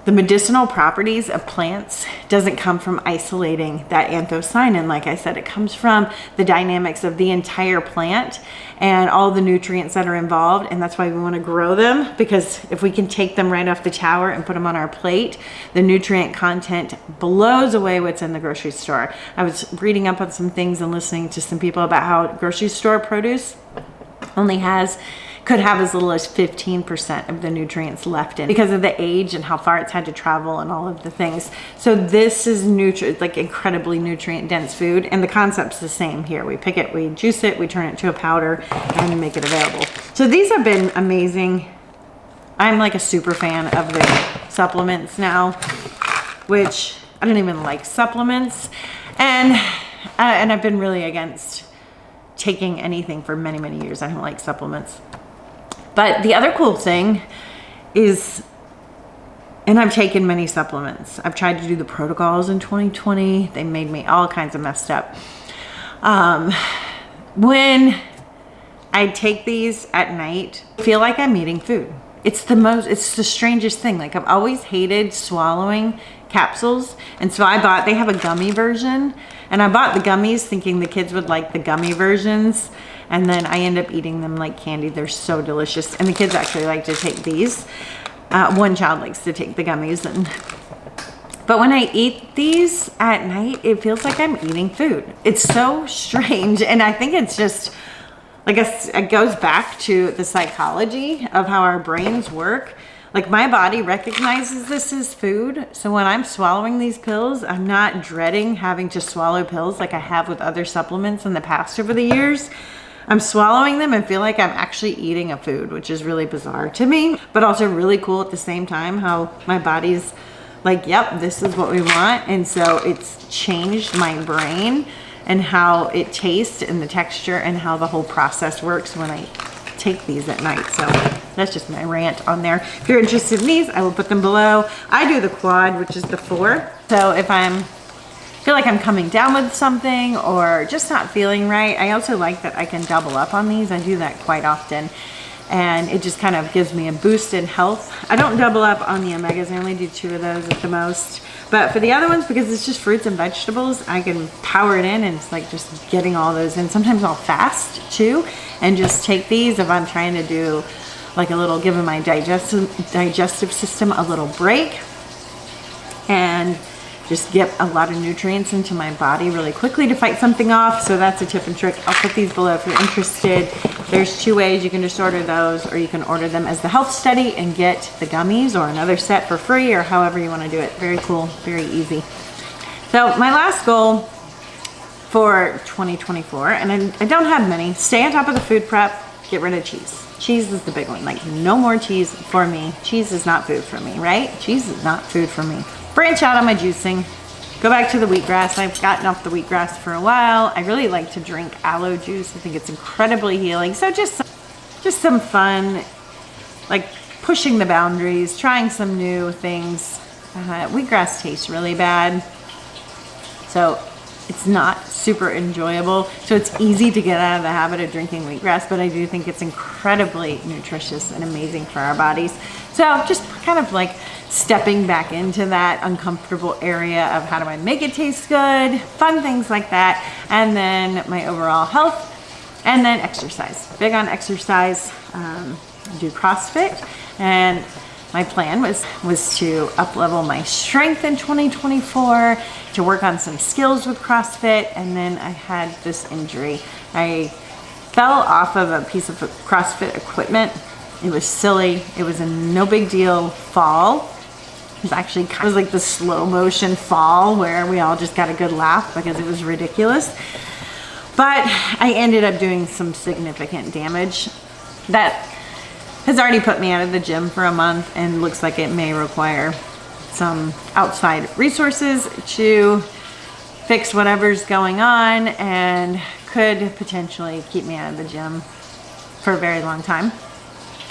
The medicinal properties of plants doesn't come from isolating that anthocyanin. Like I said, it comes from the dynamics of the entire plant and all the nutrients that are involved. And that's why we want to grow them, because if we can take them right off the tower and put them on our plate, the nutrient content blows away what's in the grocery store. I was reading up on some things and listening to some people about how grocery store produce only could have as little as 15% of the nutrients left in, because of the age and how far it's had to travel and all of the things. So this is like incredibly nutrient dense food, and the concept's the same here. We pick it, we juice it, we turn it to a powder, and make it available. So these have been amazing. I'm like a super fan of the supplements now, which I don't even like supplements, and I've been really against taking anything for many, many years. I don't like supplements. But the other cool thing is, and I've taken many supplements. I've tried to do the protocols in 2020. They made me all kinds of messed up. When I take these at night, I feel like I'm eating food. It's the strangest thing. Like, I've always hated swallowing capsules. And so they have a gummy version, and I bought the gummies thinking the kids would like the gummy versions. And then I end up eating them like candy. They're so delicious. And the kids actually like to take these. One child likes to take the gummies. But when I eat these at night, it feels like I'm eating food. It's so strange. And I think it's just, like, it goes back to the psychology of how our brains work. Like, my body recognizes this as food. So when I'm swallowing these pills, I'm not dreading having to swallow pills like I have with other supplements in the past over the years. I'm swallowing them and feel like I'm actually eating a food, which is really bizarre to me, but also really cool at the same time, how my body's like, yep, this is what we want. And so it's changed my brain and how it tastes and the texture and how the whole process works when I take these at night. So that's just my rant on there. If you're interested in these, I will put them below. I do the quad, which is the 4. So if feel like I'm coming down with something or just not feeling right, I also like that I can double up on these. I do that quite often, and it just kind of gives me a boost in health. I don't double up on the omegas. I only do 2 of those at the most. But for the other ones, because it's just fruits and vegetables, I can power it in, and it's like just getting all those in. Sometimes I'll fast too and just take these if I'm trying to do like a little, giving my digestive system a little break, and just get a lot of nutrients into my body really quickly to fight something off. So that's a tip and trick. I'll put these below if you're interested. There's 2 ways. You can just order those, or you can order them as the health study and get the gummies or another set for free, or however you want to do it. Very cool, very easy. So my last goal for 2024, and I don't have many, stay on top of the food prep, get rid of cheese. Cheese is the big one. Like, no more cheese for me. Cheese is not food for me, right? Cheese is not food for me. Branch out on my juicing. Go back to the wheatgrass. I've gotten off the wheatgrass for a while. I really like to drink aloe juice. I think it's incredibly healing. So just some fun, like pushing the boundaries, trying some new things. Wheatgrass tastes really bad, so it's not super enjoyable. So it's easy to get out of the habit of drinking wheatgrass, but I do think it's incredibly nutritious and amazing for our bodies. So just kind of like stepping back into that uncomfortable area of how do I make it taste good, fun things like that, and then my overall health, and then exercise. Big on exercise. I do CrossFit, and my plan was to up-level my strength in 2024, to work on some skills with CrossFit, and then I had this injury. I fell off of a piece of CrossFit equipment. It was silly. It was a no big deal fall. It was actually kind of like the slow motion fall where we all just got a good laugh because it was ridiculous. But I ended up doing some significant damage that has already put me out of the gym for a month, and looks like it may require some outside resources to fix whatever's going on, and could potentially keep me out of the gym for a very long time.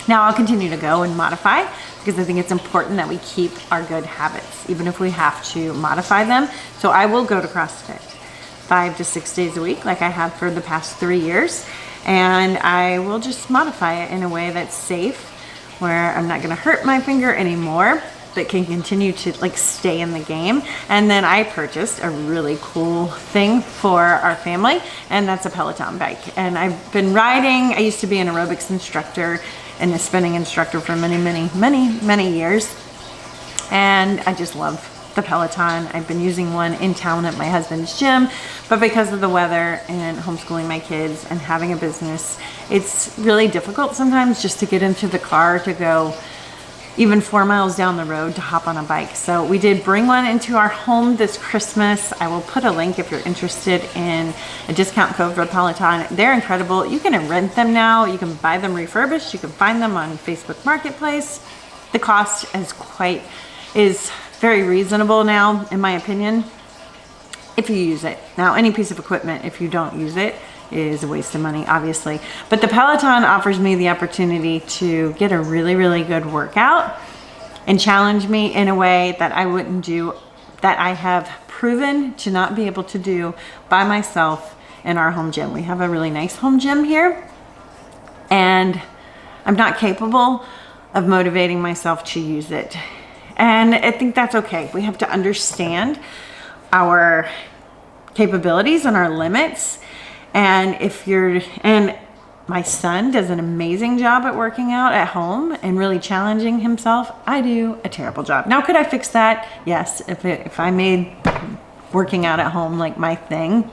Now I'll continue to go and modify, because I think it's important that we keep our good habits, even if we have to modify them. So I will go to CrossFit 5 to 6 days a week, like I have for the past 3 years. And I will just modify it in a way that's safe, where I'm not gonna hurt my finger anymore, but can continue to like stay in the game. And then I purchased a really cool thing for our family, and that's a Peloton bike. And I've been riding. I used to be an aerobics instructor and a spinning instructor for many years. And I just love the Peloton. I've been using one in town at my husband's gym, but because of the weather and homeschooling my kids and having a business, it's really difficult sometimes just to get into the car to go even 4 miles down the road to hop on a bike. So we did bring one into our home this Christmas. I will put a link if you're interested in a discount code for Peloton. They're incredible. You can rent them now. You can buy them refurbished. You can find them on Facebook Marketplace. The cost is very reasonable now, in my opinion, if you use it. Now, any piece of equipment, if you don't use it, is a waste of money, obviously. But the Peloton offers me the opportunity to get a really good workout and challenge me in a way that I wouldn't do, that I have proven to not be able to do by myself in our home gym. We have a really nice home gym here, and I'm not capable of motivating myself to use it. And I think that's okay. We have to understand our capabilities and our limits. And my son does an amazing job at working out at home and really challenging himself. I do a terrible job. Now, could I fix that? Yes. If I made working out at home like my thing,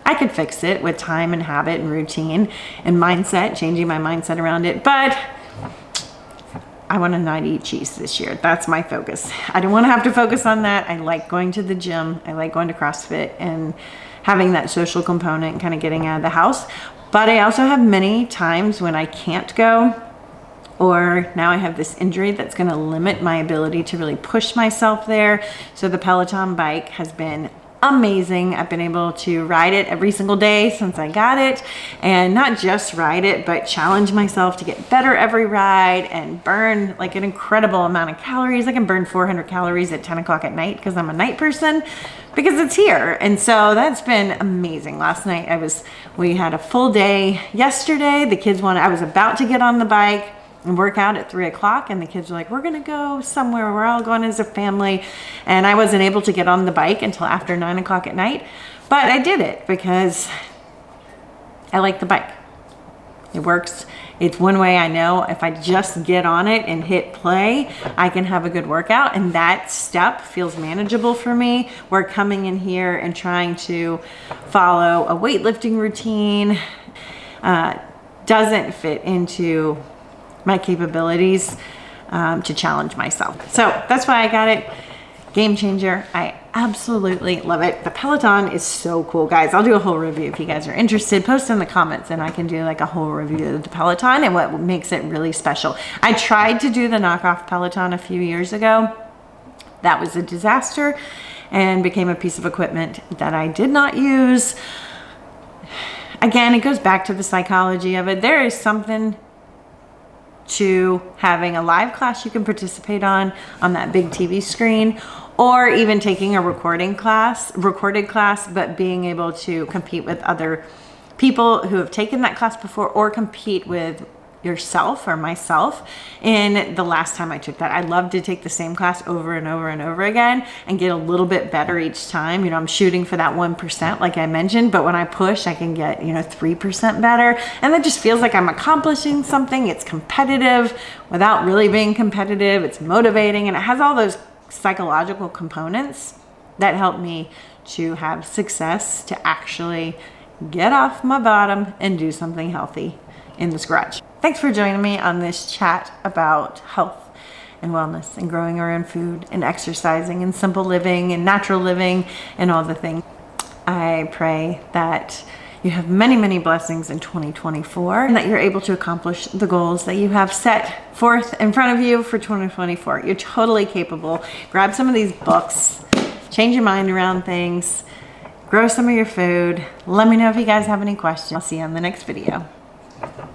I could fix it with time and habit and routine and mindset, changing my mindset around it. But I want to not eat cheese this year. That's my focus. I don't want to have to focus on that. I like going to the gym. I like going to CrossFit and having that social component, kind of getting out of the house. But I also have many times when I can't go, or now I have this injury that's going to limit my ability to really push myself there. So the Peloton bike has been amazing. I've been able to ride it every single day since I got it, and not just ride it, but challenge myself to get better every ride and burn like an incredible amount of calories. I can burn 400 calories at 10 o'clock at night because I'm a night person, because it's here. And so that's been amazing. Last night we had a full day. Yesterday, I was about to get on the bike. and work out at 3 o'clock. And the kids were like, we're gonna go somewhere. We're all going as a family. And I wasn't able to get on the bike until after 9 o'clock at night. But I did it because I like the bike. It works. It's one way I know if I just get on it and hit play, I can have a good workout. And that step feels manageable for me. Where coming in here and trying to follow a weightlifting routine doesn't fit into my capabilities to challenge myself. So that's why I got it. Game changer. I absolutely love it. The Peloton is so cool, guys. I'll do a whole review if you guys are interested. Post in the comments and I can do like a whole review of the Peloton and what makes it really special. I tried to do the knockoff Peloton a few years ago. That was a disaster and became a piece of equipment that I did not use. Again, it goes back to the psychology of it. There is something to having a live class you can participate on that big TV screen, or even taking a recorded class, but being able to compete with other people who have taken that class before, or compete with yourself or myself in the last time I took that. I love to take the same class over and over and over again and get a little bit better each time. You know, I'm shooting for that 1%, like I mentioned, but when I push, I can get, 3% better. And that just feels like I'm accomplishing something. It's competitive without really being competitive. It's motivating, and it has all those psychological components that help me to have success, to actually get off my bottom and do something healthy in this garage. Thanks for joining me on this chat about health and wellness and growing our own food and exercising and simple living and natural living and all the things. I pray that you have many, many blessings in 2024 and that you're able to accomplish the goals that you have set forth in front of you for 2024. You're totally capable. Grab some of these books, change your mind around things, grow some of your food. Let me know if you guys have any questions. I'll see you on the next video.